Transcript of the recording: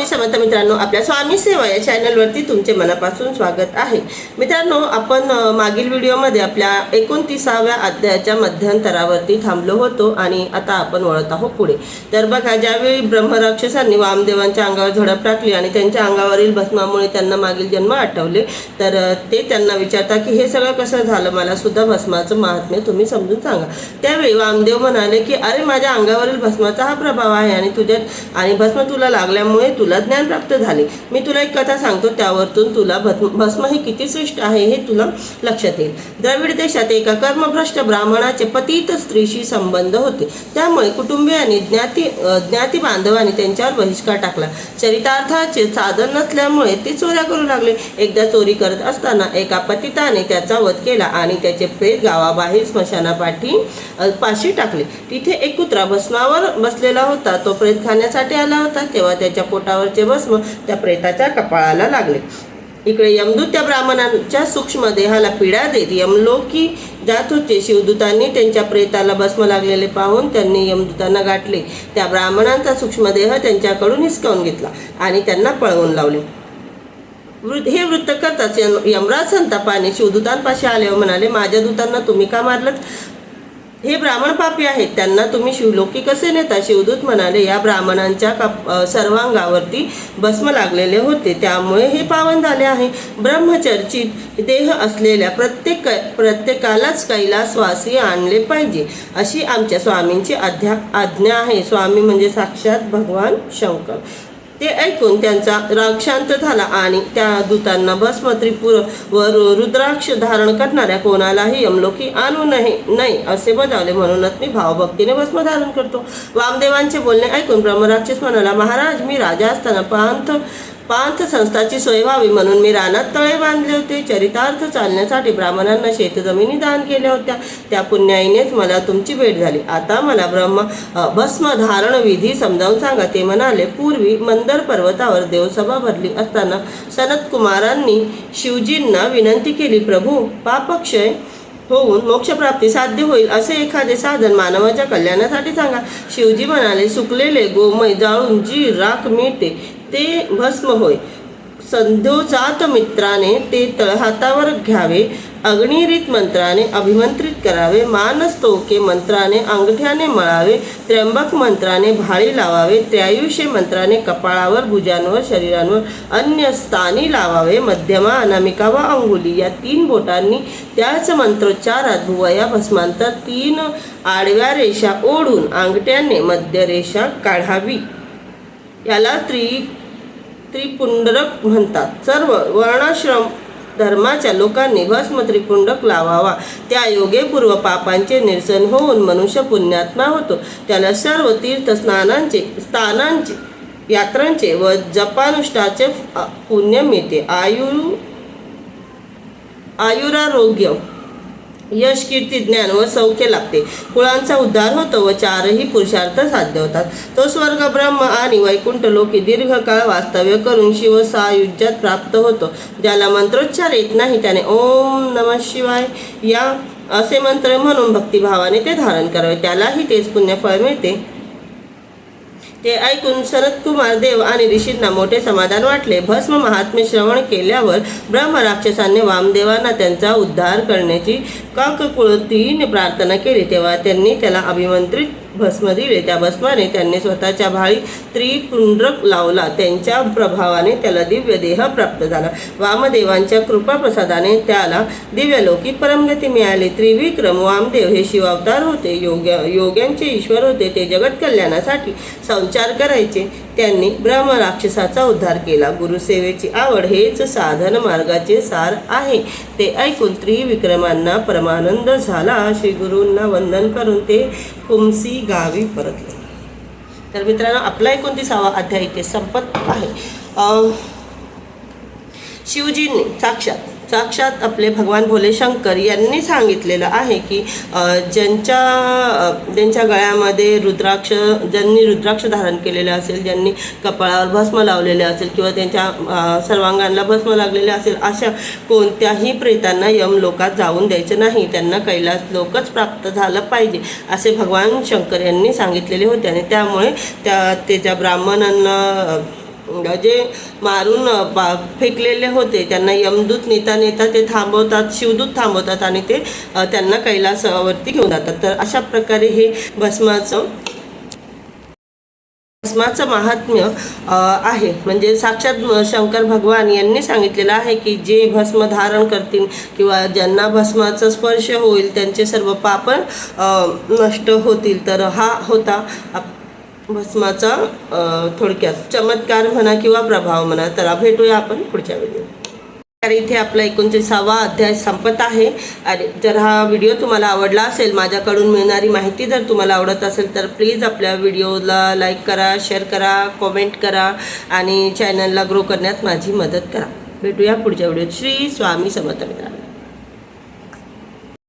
स्वामी समर्थ मित्रांनो, आपल्या स्वामी सेवा या चॅनलवरती तुमचे मनापासून स्वागत आहे। मित्रांनो, आपण मागील व्हिडिओमध्ये आपल्या 29व्या अध्यायाच्या मध्यंतरावरती थांबलो होतो आणि आता आपण वळत आहोत पुढे। तर बघा, ज्यावेळी ब्रह्मराक्षसांनी वामदेवांच्या अंगावर झडप टाकली आणि त्यांच्या अंगावरील भस्मामुळे त्यांना मागील जन्म आठवले, तर ते त्यांना विचारतात की हे सगळं कसं झालं, मला सुद्धा भस्माचं महात्म्य तुम्ही समजून सांगा। त्यावेळी वामदेव म्हणाले की अरे, माझ्या अंगावरील भस्माचा हा प्रभाव आहे आणि भस्म तुला लागल्यामुळे तुला ज्ञान प्राप्त झाले। मी तुला एक कथा सांगतो, त्यावरतून तुला भस्म हे किती श्रेष्ठ आहे हे तुला लक्षात येईल। द्रविड देशात एका कर्मभ्रष्ट ब्राह्मणाचे पतित स्त्रीशी संबंध होते, त्यामुळे कुटुंबियांनी ज्ञाती बांधवांनी त्यांच्यावर बहिष्कार टाकला। चरितार्थाचे साधन नसल्यामुळे ते चोऱ्या करू लागले। एकदा चोरी करत असताना एका पतिताने त्याचा वध केला आणि त्याचे प्रेत गावाबाहेर स्मशानापाशी टाकले। तिथे एक कुत्रा भस्मावर बसलेला होता। तो प्रेत खाण्यासाठी आला होता, तेव्हा त्याच्या पोटावरचे भस्म त्या प्रेताच्या कपाळाला लागले। इकडे यमदूत त्या ब्राह्मणांच्या सूक्ष्म देहाला पीडा देत यमलोकी जात होते। शिवदूतांनी त्यांच्या प्रेताला भस्म लागलेले पाहून त्यांनी यमदूतांना गाठले। त्या ब्राह्मणांचा सूक्ष्मदेह त्यांच्याकडून हिसकावून घेतला आणि त्यांना पळवून लावले। हे वृत्त करताच यमराज संतापाने शिवदूतांपाशी आले व म्हणाले, माझ्या दूतांना तुम्ही का मारलत? हे ब्राह्मण पापी आहेत, त्यांना तुम्ही शिवलोकी कसे नेता? शिवदूत म्हणाले, या ब्राह्मणांच्या सर्वांगावरती भस्म लागलेले होते, त्यामुळे हे पावन झाले आहे। ब्रह्मचर्चित देह असलेल्या प्रत्येकालाच कैलासवासी आणले पाहिजे, अशी आमच्या स्वामींची आज्ञा आहे। स्वामी म्हणजे साक्षात भगवान शंकर। ते ऐकून त्यांचा राग शांत झाला आणि त्या दूतांना भस्म, त्रिपुर व रुद्राक्ष धारण करणाऱ्या कोणालाही यमलोकी आणू नाही असे बजावले। म्हणूनच मी भावभक्तीने भस्म धारण करतो। वामदेवांचे बोलणे ऐकून ब्रह्मराक्षस म्हणाला, महाराज, मी राजा असताना पांथ संस्थाची सोय व्हावी म्हणून मी रानात तळे बांधले होते। चरितार्थ चालण्यासाठी ब्राह्मणांना शेतजमिनी दान केल्या होत्या, त्या पुण्याईनेच मला तुमची भेट झाली। आता मला भस्म धारण विधी समजावून सांगा। ते म्हणाले, पूर्वी मंदर पर्वतावर देवसभा भरली असताना सनत कुमारांनी शिवजींना विनंती केली, प्रभू, पापक्षय होऊन मोक्षप्राप्ती साध्य होईल असे एखादे साधन मानवाच्या कल्याणासाठी सांगा। शिवजी म्हणाले, सुकलेले गोमय जाळून जी राख मिळते ते भस्म होय। संध्योजात मित्राने ते तळहातावर घ्यावे, अग्निरीत मंत्राने अभिमंत्रित करावे, मानस्तोके मंत्राने अंगठ्याने मळावे, त्र्यंबक मंत्राने भाळी लावावे, त्रयायुषे मंत्राने कपाळावर, भुजांवर, शरीरांवर अन्य स्थानी लावावे, मध्यमा, अनामिका व अंगुली या 3 बोटांनी त्याच मंत्रोच्चारात भुवया भस्मांतर 3 आडव्या रेषा ओढून अंगठ्याने मध्य रेषा काढावी। याला त्रिपुंडरक म्हणतात। सर्व वर्णाश्रम धर्माच्या लोकांनी भस्म त्रिपुंडक लावावा, त्या योगे पूर्व पापांचे निरसन होऊन मनुष्य पुण्यात्मा होतो। त्याला सर्व तीर्थ स्थानांचे यात्रांचे व जपानुष्ठाचे पुण्य मिळते। आयुरारोग्य, यश, कीर्ती, ज्ञान व सौख्य लाभते। कुळांचा उद्धार होतो व 4ही पुरुषार्थ साध्य होतात। तो स्वर्ग, ब्रह्म आणि वैकुंठ लोकी दीर्घकाळ वास्तव्य करून शिवसायुज्यात प्राप्त होतो। ज्याला मंत्रोच्चार येत नाही त्याने ओम नमः शिवाय या असे मंत्र म्हणून भक्तिभावाने ते धारण करावे, त्यालाही तेच पुण्यफळ मिळते। ते ऐकून सनतकुमार देव आणि ऋषींना मोठे समाधान वाटले। भस्म महात्म्य श्रवण केल्यावर ब्रह्मराक्षसांनी वामदेवांना त्यांचा उद्धार करण्याची काककुळतीने प्रार्थना केली। तेव्हा त्यांनी त्याला अभिमंत्रित भस्म दिले। त्या भस्माने त्यांनी स्वतःच्या भाळी त्रिपुंडरक लावला, त्यांच्या प्रभावाने त्याला दिव्य देह प्राप्त झाला। वामदेवांच्या कृपाप्रसादाने त्याला दिव्यलोकी परमगती मिळाली। त्रिविक्रम वामदेव हे शिवावतार होते, योग्यांचे ईश्वर होते। ते जगत कल्याणासाठी संचार करायचे। त्यांनी ब्रह्मराक्षसाचा उद्धार केला। गुरुसेवेची आवड हेच साधन मार्गाचे सार आहे। ते ऐकून त्रिविक्रमांना परमानंद झाला। श्री गुरूंना वंदन करून ते कुमसी गावी परतले। तर मित्रांनो, आपला 29वा अध्याय इथे संपत आहे। शिवजींनी साक्षात आपले भगवान भोले शंकर यांनी सांगितलेलं आहे की ज्यांच्या गळ्यामध्ये ज्यांनी रुद्राक्ष धारण केलेले असेल, ज्यांनी कपाळावर भस्म लावलेले असेल किंवा त्यांच्या सर्वांगांना भस्म लागलेले असेल, अशा कोणत्याही प्रेतांना यमलोकात जाऊन द्यायचं नाही, त्यांना कैलास लोकच प्राप्त झालं पाहिजे असे भगवान शंकर यांनी सांगितलेले होते। आणि त्यामुळे त्या ब्राह्मणांना जे मारून फेकलेले होते त्यांना यमदूत नेता नेता ते थांबवतात, शिवदूत थांबवतात आणि ते त्यांना कैलासावरती घेऊन जातात. तर अशा प्रकारे हे भस्माचं महात्म्य आहे. म्हणजे साक्षात शंकर भगवान यांनी सांगितलेलं आहे की जे भस्म धारण करतील किंवा ज्यांना भस्माचा स्पर्श होईल त्यांचे सर्व पाप नष्ट होतील. तर हा होता भस्माचा थोडक्यात चमत्कार म्हणा किंवा प्रभाव म्हणा. तर भेटूया आपण पुढच्या व्हिडिओ. तर इथे आपला 29वा अध्याय संपत आहे. आणि जर हा व्हिडिओ तुम्हाला आवडला असेल, माझ्याकडून मिळणारी माहिती जर तुम्हाला आवडत असेल तर प्लीज आपल्या व्हिडिओला लाईक करा, शेअर करा, कॉमेंट करा आणि चॅनलला ग्रो करण्यात माझी मदत करा. भेटूया पुढच्या व्हिडिओत. श्री स्वामी समर्थ मित्रांनो.